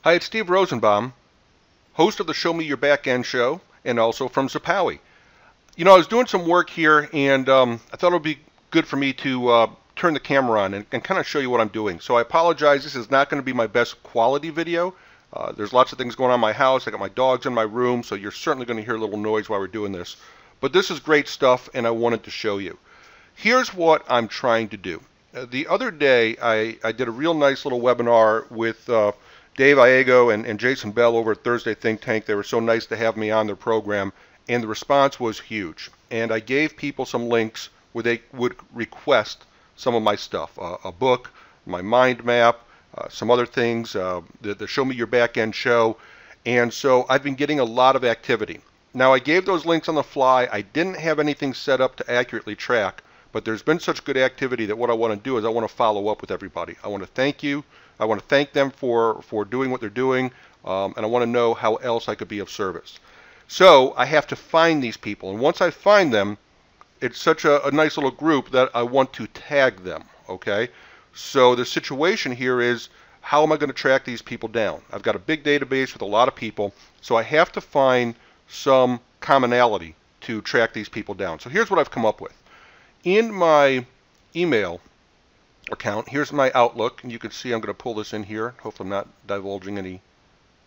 Hi, it's Steve Rosenbaum, host of the Show Me Your Backend show, and also from Zapowie. You know, I was doing some work here, and I thought it would be good for me to turn the camera on and kind of show you what I'm doing. So I apologize, this is not going to be my best quality video. There's lots of things going on in my house. I got my dogs in my room, so you're certainly going to hear a little noise while we're doing this. But this is great stuff, and I wanted to show you. Here's what I'm trying to do. The other day, I did a real nice little webinar with Dave Iego and Jason Bell over at Thursday Think Tank. They were so nice to have me on their program, and the response was huge. And I gave people some links where they would request some of my stuff, a book, my mind map, some other things, the Show Me Your Backend show. And so I've been getting a lot of activity. Now, I gave those links on the fly. I didn't have anything set up to accurately track, but there's been such good activity that what I want to do is I want to follow up with everybody. I want to thank you. I want to thank them for doing what they're doing, and I want to know how else I could be of service. So I have to find these people, and once I find them, it's such a nice little group that I want to tag them, okay? So the situation here is, how am I going to track these people down? I've got a big database with a lot of people, so I have to find some commonality to track these people down. So here's what I've come up with. In my email account, here's my Outlook, and you can see I'm going to pull this in here. Hopefully I'm not divulging any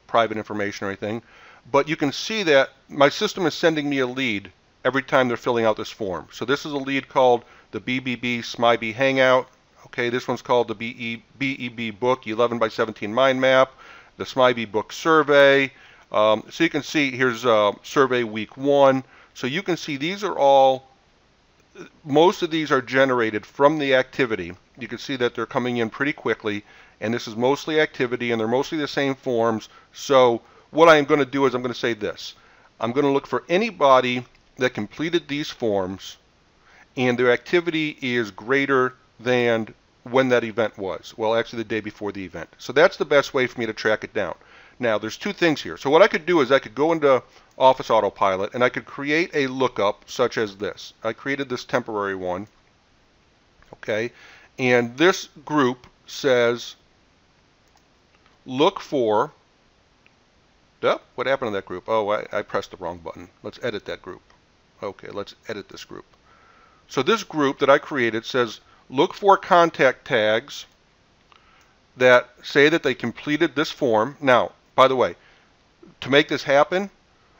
private information or anything. But you can see that my system is sending me a lead every time they're filling out this form. So this is a lead called the BBB SMIB Hangout. Okay, this one's called the BEB Book 11 by 17 Mind Map, the SMIB Book Survey. So you can see here's Survey Week 1. So you can see these are all, most of these are generated from the activity. You can see that they're coming in pretty quickly, and this is mostly activity, and they're mostly the same forms. So what I am going to do is I'm going to say this. I'm going to look for anybody that completed these forms and their activity is greater than when that event was. Well, actually the day before the event. So that's the best way for me to track it down. Now, there's two things here. So what I could do is I could go into Office Autopilot and I could create a lookup such as this. I created this temporary one. Okay, and this group says look for, what happened to that group? Oh, I pressed the wrong button. Let's edit that group. Okay, let's edit this group. So this group that I created says look for contact tags that say that they completed this form. Now, by the way, to make this happen,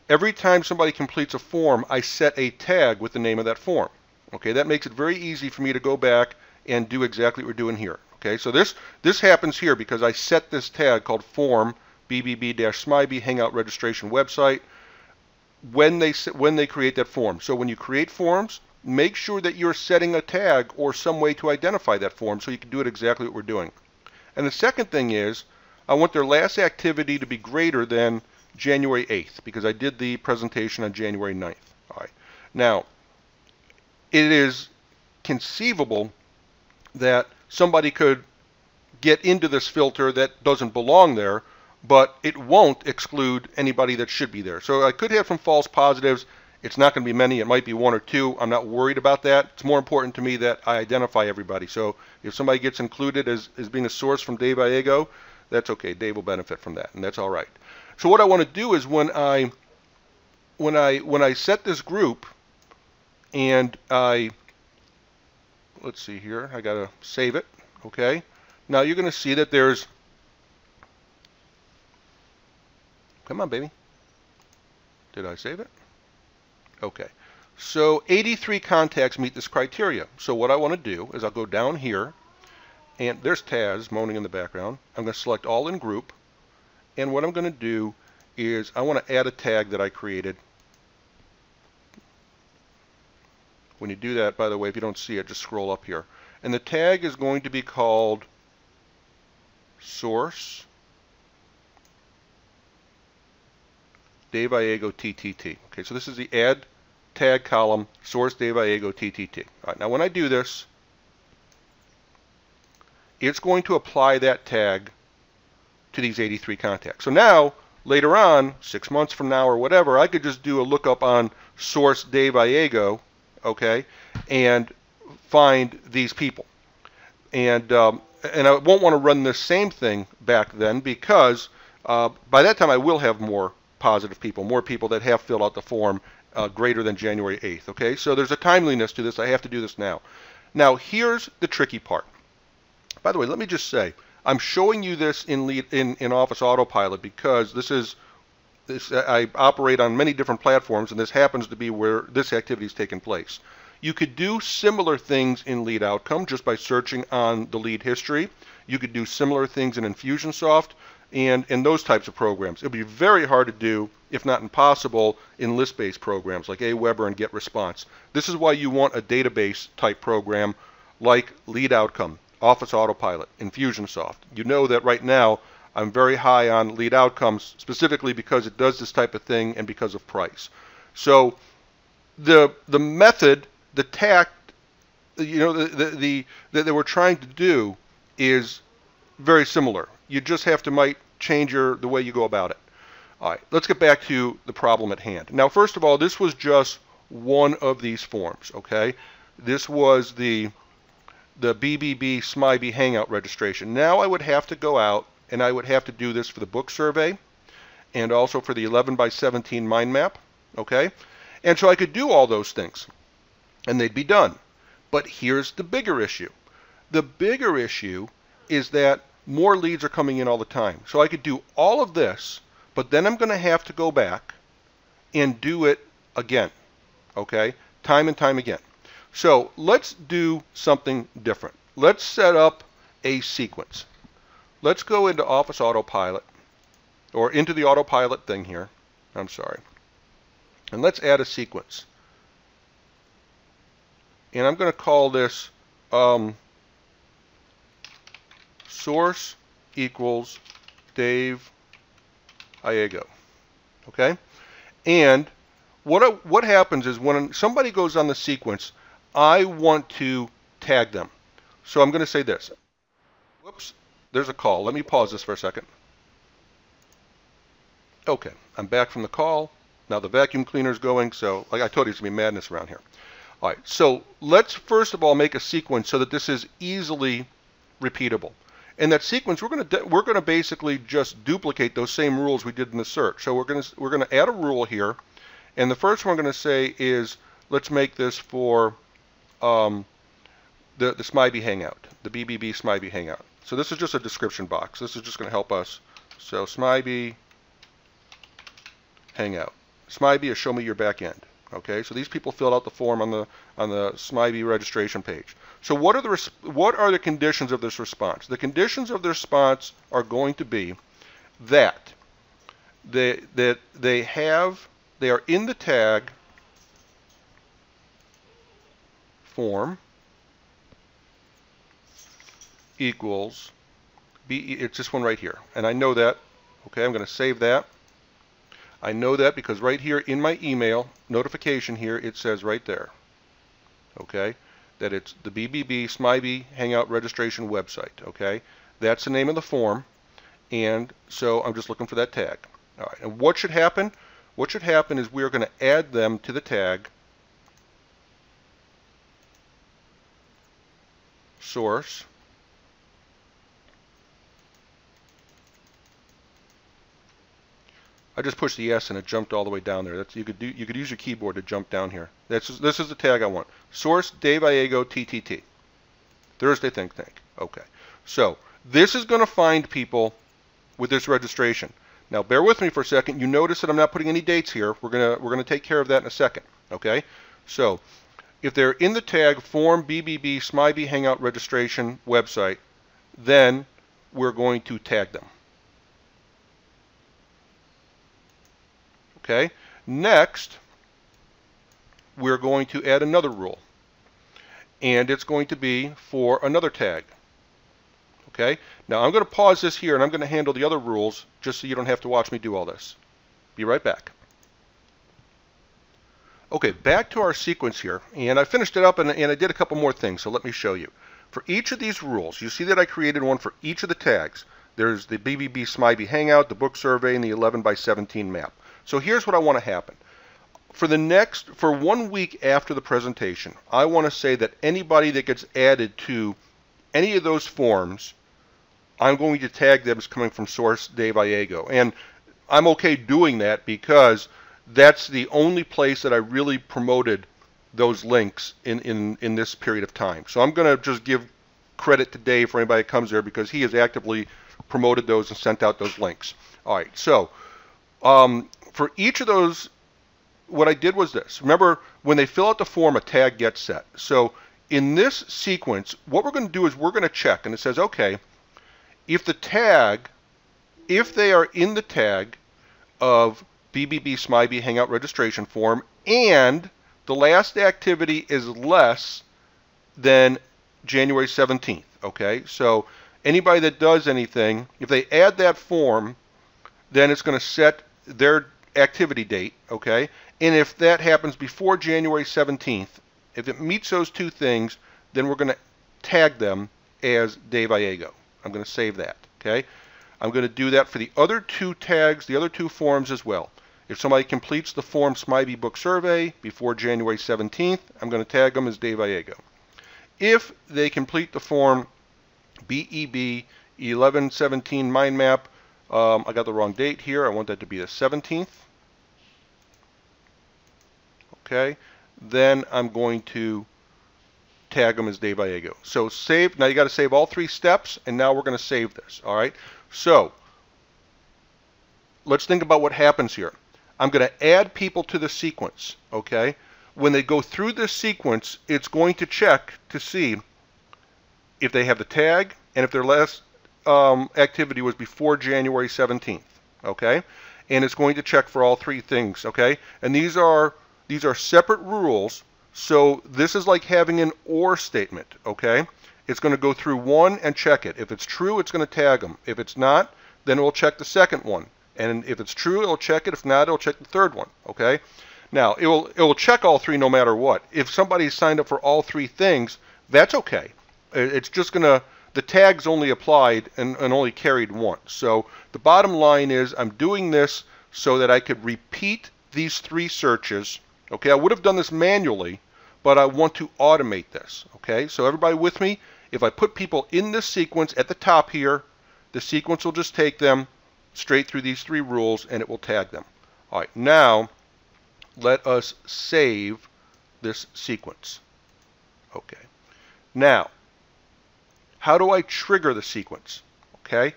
every time somebody completes a form, I set a tag with the name of that form. Okay, that makes it very easy for me to go back and do exactly what we're doing here. Okay, so this happens here because I set this tag called form BBB-SMIB Hangout Registration Website when they create that form. So when you create forms, make sure that you're setting a tag or some way to identify that form so you can do it exactly what we're doing. And the second thing is, I want their last activity to be greater than January 8th because I did the presentation on January 9th. All right. Now, it is conceivable that somebody could get into this filter that doesn't belong there, but it won't exclude anybody that should be there. So I could have some false positives. It's not going to be many. It might be one or two. I'm not worried about that. It's more important to me that I identify everybody. So if somebody gets included as being a source from Dave Iego, that's okay. Dave will benefit from that, and that's all right. So what I want to do is when I set this group and let's see here, I got to save it. Okay. Now you're going to see that there's, come on, baby. Did I save it? Okay. So 83 contacts meet this criteria. So what I want to do is I'll go down here, and there's Taz moaning in the background. I'm going to select all in group, and what I'm going to do is I want to add a tag that I created. When you do that, by the way, if you don't see it, just scroll up here. And the tag is going to be called source Dave Iego TTT. Okay, so this is the add tag column, source Dave Iego TTT. All right, now when I do this, it's going to apply that tag to these 83 contacts. So now, later on, 6 months from now or whatever, I could just do a lookup on source Dave Iego, okay, and find these people. And I won't want to run the same thing back then because By that time, I will have more positive people, more people that have filled out the form greater than January 8th. Okay, so there's a timeliness to this. I have to do this now. Now, here's the tricky part. By the way, let me just say, I'm showing you this in Office Autopilot because I operate on many different platforms, and this happens to be where this activity is taking place. You could do similar things in Lead Outcome just by searching on the lead history. You could do similar things in Infusionsoft and in those types of programs. It would be very hard to do, if not impossible, in list-based programs like Aweber and GetResponse. This is why you want a database type program like Lead Outcome, Office Autopilot, Infusionsoft. You know that right now I'm very high on Lead Outcomes specifically because it does this type of thing and because of price. So the method, the tact, that we're trying to do is very similar. You just have to might change the way you go about it. All right, let's get back to the problem at hand. Now, first of all, this was just one of these forms, okay? This was the BBB SMIBE Hangout registration. Now I would have to go out and I would have to do this for the book survey and also for the 11 by 17 mind map, okay? And so I could do all those things and they'd be done. But here's the bigger issue. The bigger issue is that more leads are coming in all the time. So I could do all of this, but then I'm going to have to go back and do it again, okay? Time and time again. So let's do something different. Let's set up a sequence. Let's go into Office Autopilot, or into the Autopilot thing here. I'm sorry. And let's add a sequence. And I'm going to call this source equals Dave Iego. Okay? And what happens is when somebody goes on the sequence, I want to tag them. So I'm going to say this. Whoops, there's a call. Let me pause this for a second. Okay, I'm back from the call. Now the vacuum cleaner's going, so like I told you, it's going to be madness around here. All right, so let's first of all make a sequence so that this is easily repeatable. In that sequence, we're going to basically just duplicate those same rules we did in the search. So we're going to add a rule here, and the first one we're going to say is let's make this for the SMIBE Hangout, the BBB SMIBE Hangout. So this is just a description box. This is just going to help us. So SMIBE Hangout. SMIBE is show me your back end. Okay, so these people filled out the form on the SMIBE registration page. So what are the conditions of this response? The conditions of the response are going to be that they are in the tag form equals it's this one right here, and I know that. Okay, I'm going to save that. I know that because right here in my email notification here, it says right there, okay, that it's the BBB SMIBE Hangout registration website, okay? That's the name of the form, and so I'm just looking for that tag. All right, and what should happen? What should happen is we're going to add them to the tag source I just pushed the S and it jumped all the way down there. That's you could use your keyboard to jump down here. This is the tag I want. Source Dave Iego TTT. Thursday Think Tank. Okay. So this is going to find people with this registration. Now bear with me for a second. You notice that I'm not putting any dates here. We're gonna take care of that in a second. Okay. So if they're in the tag form BBB SMIBE Hangout registration website, then we're going to tag them. Okay. Next, we're going to add another rule, and it's going to be for another tag. Okay. Now I'm going to pause this here, and I'm going to handle the other rules just so you don't have to watch me do all this. Be right back. Okay, back to our sequence here, and I finished it up, and I did a couple more things, so let me show you. For each of these rules, you see that I created one for each of the tags. There's the BBB SMIBE Hangout, the book survey, and the 11 by 17 map. So here's what I want to happen. For 1 week after the presentation, I want to say that anybody that gets added to any of those forms I'm going to tag them as coming from source Dave Iego. And I'm okay doing that because that's the only place that I really promoted those links in this period of time. So I'm going to just give credit to Dave for anybody that comes there because he has actively promoted those and sent out those links. All right, so for each of those, what I did was this. Remember, when they fill out the form, a tag gets set. So in this sequence, what we're going to do is we're going to check, and it says, okay, if they are in the tag of BBB SMIBE Hangout registration form and the last activity is less than January 17th, okay? So anybody that does anything, if they add that form, then it's going to set their activity date, okay? And if that happens before January 17th, if it meets those two things, then we're going to tag them as Dave Iego. I'm going to save that, okay? I'm going to do that for the other two tags, the other two forms as well. If somebody completes the form SMIBE book survey before January 17th, I'm going to tag them as Dave Iego. If they complete the form BEB 1117 mind map, I got the wrong date here. I want that to be the 17th. Okay, then I'm going to tag them as Dave Iego. So save. Now you got to save all three steps, and now we're going to save this. All right. So let's think about what happens here. I'm going to add people to the sequence. Okay. When they go through this sequence, it's going to check to see if they have the tag and if their last activity was before January 17th. Okay, and it's going to check for all three things. Okay, and these are separate rules. So this is like having an OR statement, okay? It's going to go through one and check it. If it's true, it's going to tag them. If it's not, then it will check the second one. And if it's true, it'll check it. If not, it'll check the third one, okay? Now, it will check all three no matter what. If somebody's signed up for all three things, that's okay. It's just going to, the tag's only applied and only carried once. So the bottom line is I'm doing this so that I could repeat these three searches. Okay, I would have done this manually, but I want to automate this. Okay, so everybody with me? If I put people in this sequence at the top here, the sequence will just take them straight through these three rules and it will tag them. All right, now let us save this sequence. Okay, now how do I trigger the sequence? Okay,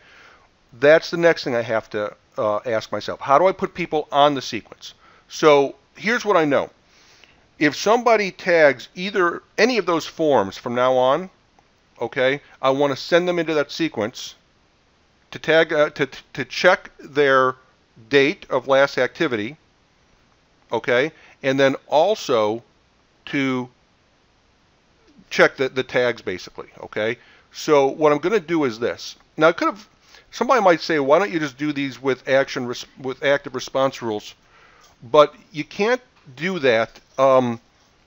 that's the next thing I have to ask myself. How do I put people on the sequence? So here's what I know. If somebody tags any of those forms from now on, okay, I want to send them into that sequence to tag to check their date of last activity, okay, and then also to check the tags basically, okay. So what I'm going to do is this. Now, somebody might say, why don't you just do these with active response rules? But you can't do that.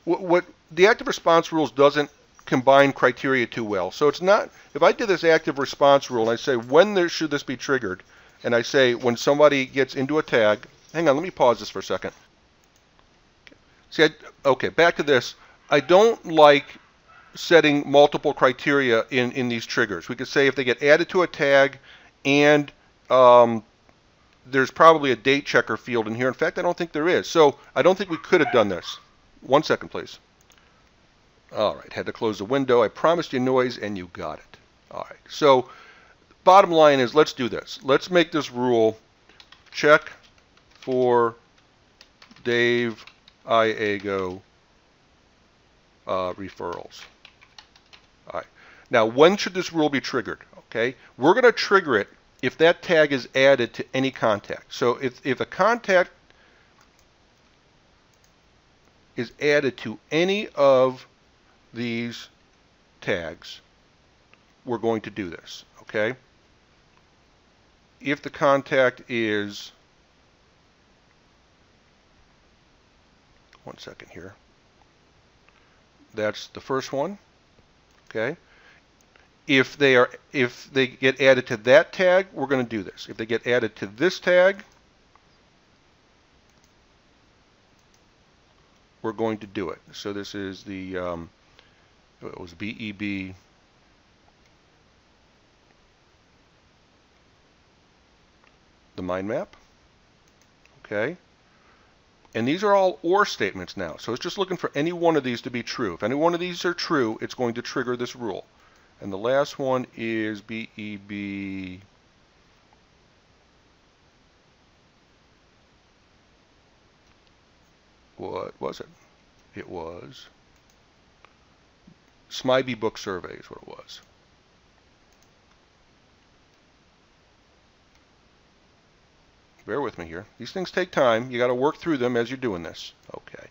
What the active response rules doesn't combine criteria too well. So it's not, if I did this active response rule and I say when should this be triggered, and I say when somebody gets into a tag, hang on, let me pause this for a second. See, okay, back to this. I don't like setting multiple criteria in these triggers. We could say if they get added to a tag and there's probably a date checker field in here. In fact, I don't think there is. So I don't think we could have done this. 1 second, please. All right, had to close the window. I promised you noise, and you got it. All right, so bottom line is let's do this. Let's make this rule check for Dave Iego referrals. All right, now when should this rule be triggered? Okay, we're going to trigger it if that tag is added to any contact. So if a contact is added to any of these tags, we're going to do this, okay? If the contact is, 1 second here, that's the first one, okay? If they get added to that tag, we're going to do this. If they get added to this tag, we're going to do it. So this is the it was BEB the mind map. Okay. And these are all OR statements now. So it's just looking for any one of these to be true. If any one of these are true, it's going to trigger this rule. And the last one is BEB. What was it? It was SMIBE book survey is what it was. Bear with me here. These things take time. You got to work through them as you're doing this. Okay.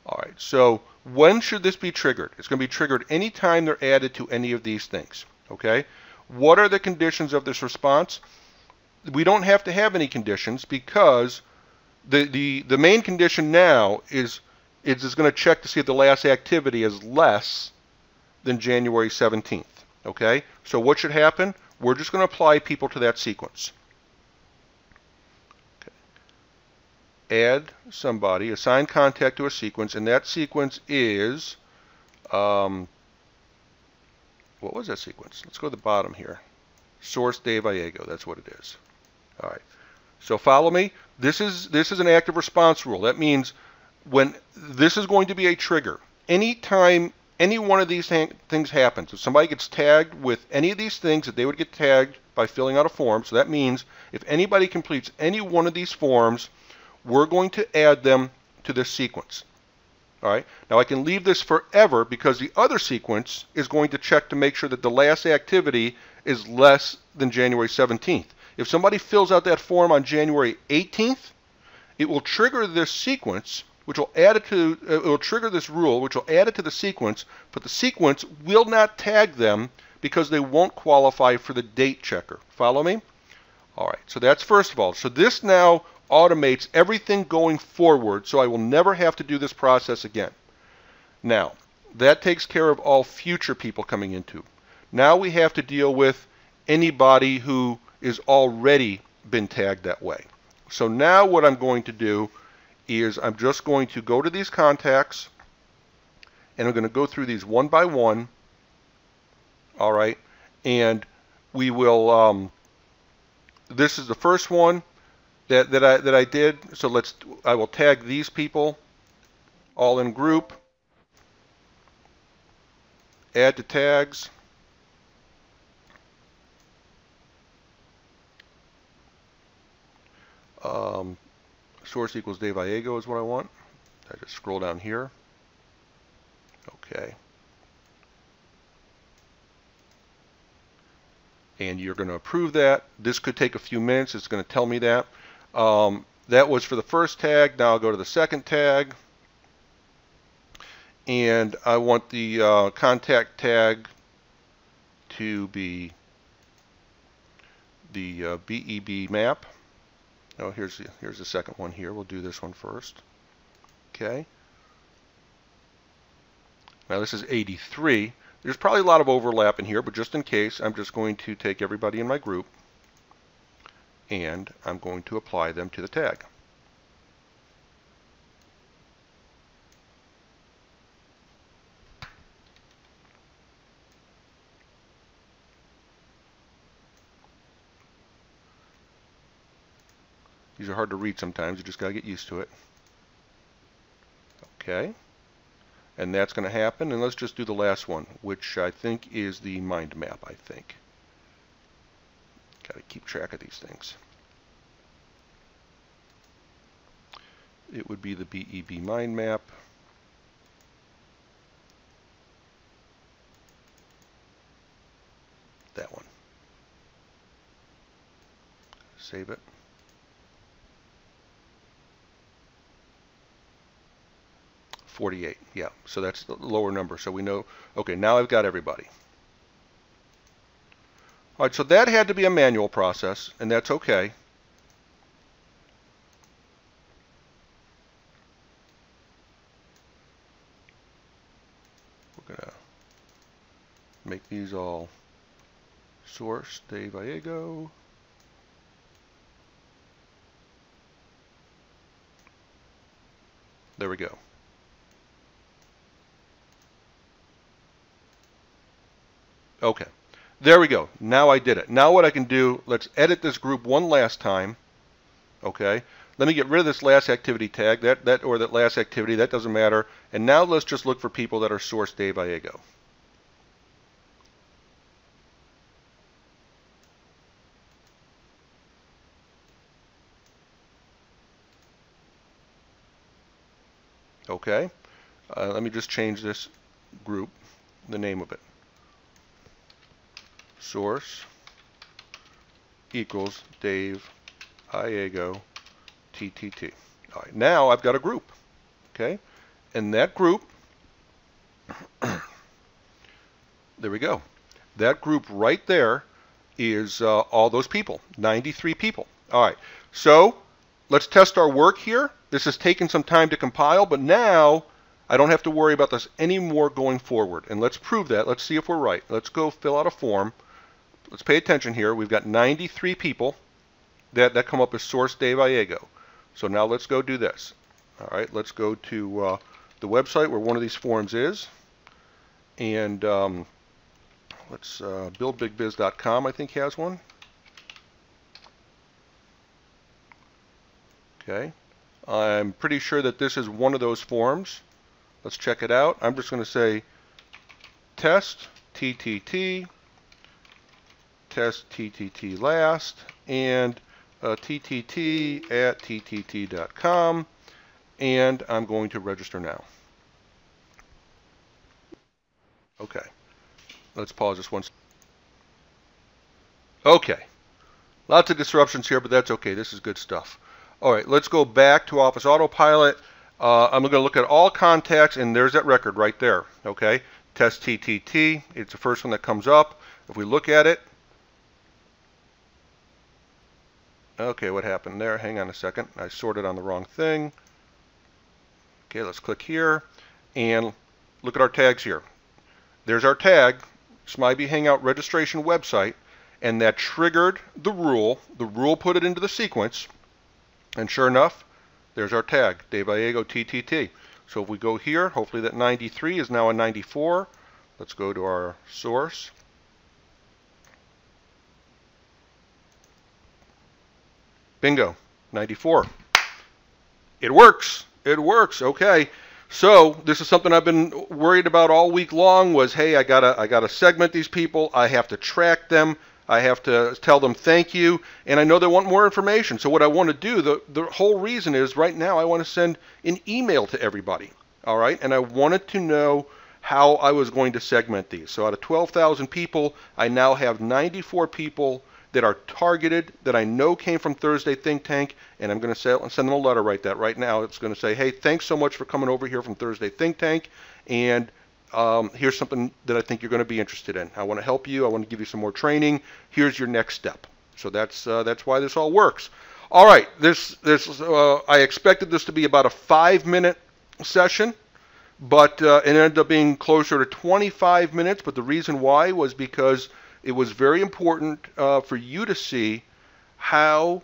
All right. So when should this be triggered? It's going to be triggered anytime they're added to any of these things. Okay. What are the conditions of this response? We don't have to have any conditions because the main condition now is it's going to check to see if the last activity is less than January 17th. Okay. So what should happen? We're just going to apply people to that sequence. Add somebody, assign contact to a sequence, and that sequence is, what was that sequence? Let's go to the bottom here. Source Dave Iego, that's what it is. All right. So follow me. This is an active response rule. That means when this is going to be a trigger. Anytime any one of these things happens, if somebody gets tagged with any of these things, that they would get tagged by filling out a form. So that means if anybody completes any one of these forms, we're going to add them to this sequence. All right. Now I can leave this forever because the other sequence is going to check to make sure that the last activity is less than January 17th. If somebody fills out that form on January 18th, it will trigger this sequence, which will add it to. It will trigger this rule, which will add it to the sequence, but the sequence will not tag them because they won't qualify for the date checker. Follow me? All right. So that's first of all. So this now automates everything going forward, so I will never have to do this process again. Now, that takes care of all future people coming into. Now we have to deal with anybody who is already been tagged that way. So now what I'm going to do is I'm just going to go to these contacts, and I'm going to go through these one by one. All right, and we will. This is the first one that I did. So I will tag these people all in group. Add to tags. Source equals Dave Iego is what I want. I just scroll down here. Okay. And you're going to approve that. This could take a few minutes. It's going to tell me that. That was for the first tag. Now I'll go to the second tag. And I want the contact tag to be the BEB map. Oh, here's the second one here. We'll do this one first. Okay. Now this is 83. There's probably a lot of overlap in here, but just in case, I'm just going to take everybody in my group and I'm going to apply them to the tag. These are hard to read sometimes. You just got to get used to it. Okay. And that's going to happen. And let's just do the last one, which I think is the mind map, I think. Got to keep track of these things. It would be the BEB mind map. That one. Save it. $48. Yeah, so that's the lower number. So we know, okay, now I've got everybody. All right, so that had to be a manual process, and that's okay. We're going to make these all source, Dave Iego. There we go. Okay, there we go. Now I did it. Now what I can do, let's edit this group one last time. Okay. Let me get rid of this last activity tag, that last activity, that doesn't matter. And now let's just look for people that are sourced Dave Allego. Okay. Let me just change this group, the name of it. Source equals Dave Allego TTT. All right, now I've got a group, okay? And that group, there we go. That group right there is all those people, 93 people. All right, so let's test our work here. This has taken some time to compile, but now I don't have to worry about this anymore going forward. And let's prove that. Let's see if we're right. Let's go fill out a form. Let's pay attention here. We've got 93 people that come up as source Dave Allego. So now let's go do this. All right, let's go to the website where one of these forms is. And let's buildbigbiz.com, I think, has one. Okay. I'm pretty sure that this is one of those forms. Let's check it out. I'm just going to say test TTT, test TTT last, and TTT at TTT.com, and I'm going to register now. Okay. Let's pause this once. Okay. Lots of disruptions here, but that's okay. This is good stuff. All right, let's go back to Office Autopilot. I'm going to look at all contacts, and there's that record right there. Okay, test TTT. It's the first one that comes up. If we look at it, okay, what happened there? Hang on a second. I sorted on the wrong thing. Okay, let's click here, and look at our tags here. There's our tag, SMIBE Hangout registration website, and that triggered the rule. The rule put it into the sequence. And sure enough, there's our tag, Dave Allego TTT. So if we go here, hopefully that 93 is now a 94. Let's go to our source. Bingo, 94. It works. It works. Okay. So this is something I've been worried about all week long was, hey, I gotta segment these people. I have to track them. I have to tell them thank you, and I know they want more information. So what I want to do, the whole reason is right now I want to send an email to everybody, all right? And I wanted to know how I was going to segment these. So out of 12,000 people, I now have 94 people that are targeted that I know came from Thursday Think Tank, and I'm going to send them a letter right now. It's going to say, hey, thanks so much for coming over here from Thursday Think Tank, and here's something that I think you're going to be interested in. I want to help you. I want to give you some more training. Here's your next step. So that's why this all works. All right, I expected this to be about a 5-minute session, but it ended up being closer to 25 minutes. But the reason why was because it was very important for you to see how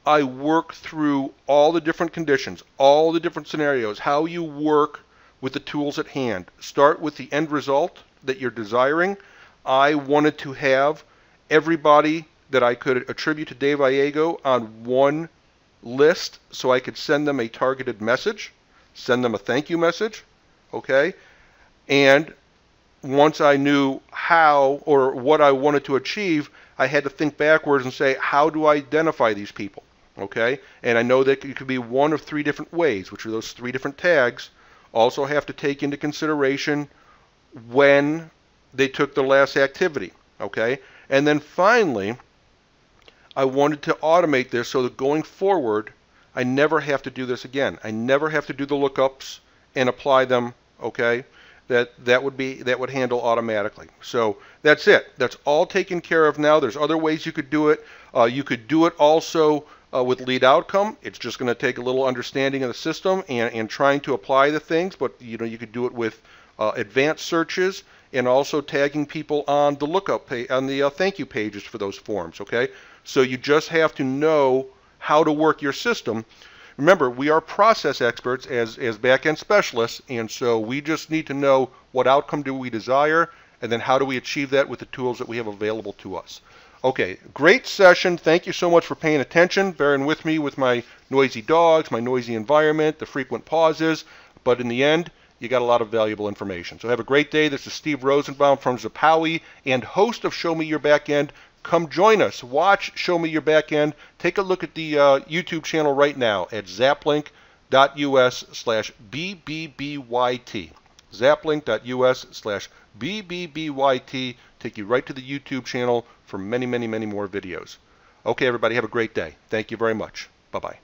I work through all the different conditions, all the different scenarios, how you work with the tools at hand. Start with the end result that you're desiring. I wanted to have everybody that I could attribute to Dave Allego on one list so I could send them a targeted message, send them a thank you message, okay? And once I knew how or what I wanted to achieve, I had to think backwards and say, how do I identify these people, okay? And I know that it could be one of 3 different ways, which are those 3 different tags. Also have to take into consideration when they took the last activity, okay? And then finally, I wanted to automate this so that going forward, I never have to do this again. I never have to do the lookups and apply them, okay? That would handle automatically. So that's it. That's all taken care of now. There's other ways you could do it. You could do it also with lead outcome. It's just going to take a little understanding of the system and trying to apply the things, but you could do it with advanced searches and also tagging people on the lookup page, on the thank you pages for those forms, okay? So you just have to know how to work your system. Remember, we are process experts as back-end specialists, and so we just need to know what outcome do we desire, and then how do we achieve that with the tools that we have available to us. Okay, great session. Thank you so much for paying attention, bearing with me with my noisy dogs, my noisy environment, the frequent pauses, but in the end, you got a lot of valuable information. So have a great day. This is Steve Rosenbaum from Zapowie and host of Show Me Your Backend. Come join us. Watch Show Me Your Backend. Take a look at the YouTube channel right now at zaplink.us/BBBYT. zaplink.us/BBBYT. Take you right to the YouTube channel for many, many, many more videos. Okay, everybody, have a great day. Thank you very much. Bye-bye.